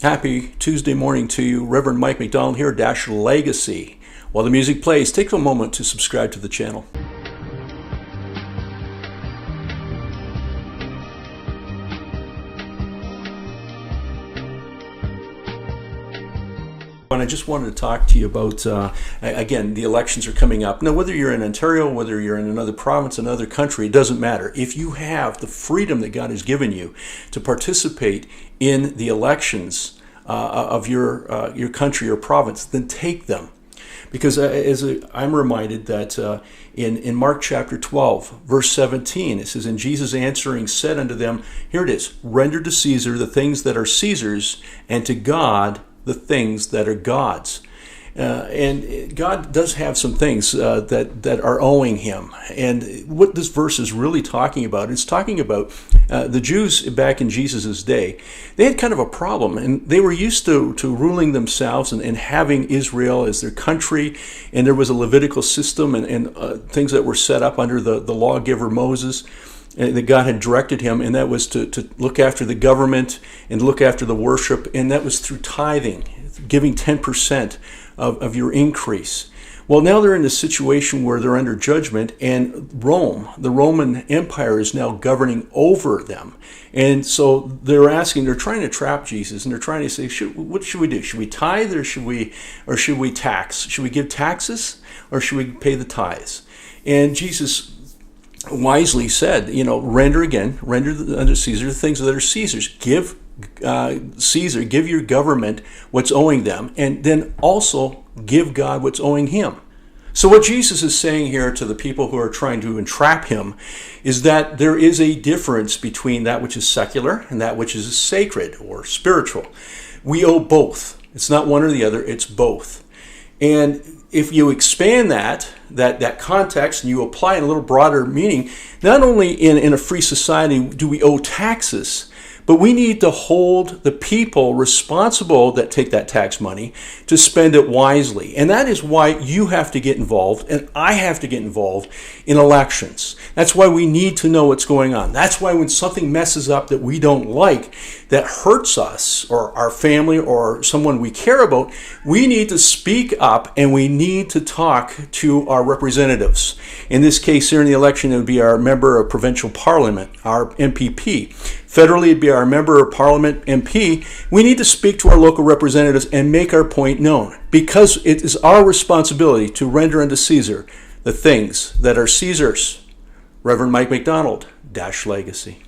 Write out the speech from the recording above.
Happy Tuesday morning to you. Reverend Mike McDonald here, Dash Legacy. While the music plays, take a moment to subscribe to the channel. And I just wanted to talk to you about, again, the elections are coming up. Now, whether you're in Ontario, whether you're in another province, another country, it doesn't matter. If you have the freedom that God has given you to participate in the elections of your country or province, then take them. Because I'm reminded that in Mark chapter 12, verse 17, it says, "And Jesus answering said unto them," here it is, "Render to Caesar the things that are Caesar's, and to God the things that are God's." And God does have some things that are owing him. And what this verse is really talking about, it's talking about the Jews back in Jesus' day. They had kind of a problem, and they were used to ruling themselves and having Israel as their country. And there was a Levitical system and things that were set up under the lawgiver Moses, that God had directed him, and that was to look after the government and look after the worship, and that was through tithing, giving 10% of your increase. Well, now they're in a situation where they're under judgment, and Rome, the Roman Empire, is now governing over them. And so they're trying to trap Jesus, and they're trying to say, what should we do? Should we tithe or should we tax? Should we give taxes or should we pay the tithes? And Jesus wisely said, render unto Caesar the things that are Caesar's. Give Caesar, give your government what's owing them, and then also give God what's owing him. So what Jesus is saying here to the people who are trying to entrap him is that there is a difference between that which is secular and that which is sacred or spiritual. We owe both. It's not one or the other, it's both. And if you expand that context and you apply a little broader meaning, not only in a free society do we owe taxes, but we need to hold the people responsible that take that tax money to spend it wisely. And that is why you have to get involved, and I have to get involved in elections. That's why we need to know what's going on. That's why when something messes up that we don't like, that hurts us or our family or someone we care about, we need to speak up and we need to talk to our representatives. In this case here in the election, it would be our member of provincial parliament, our MPP. Federally, it'd be our member of parliament, MP. We need to speak to our local representatives and make our point known, because it is our responsibility to render unto Caesar the things that are Caesar's. Reverend Mike McDonald, Dash Legacy.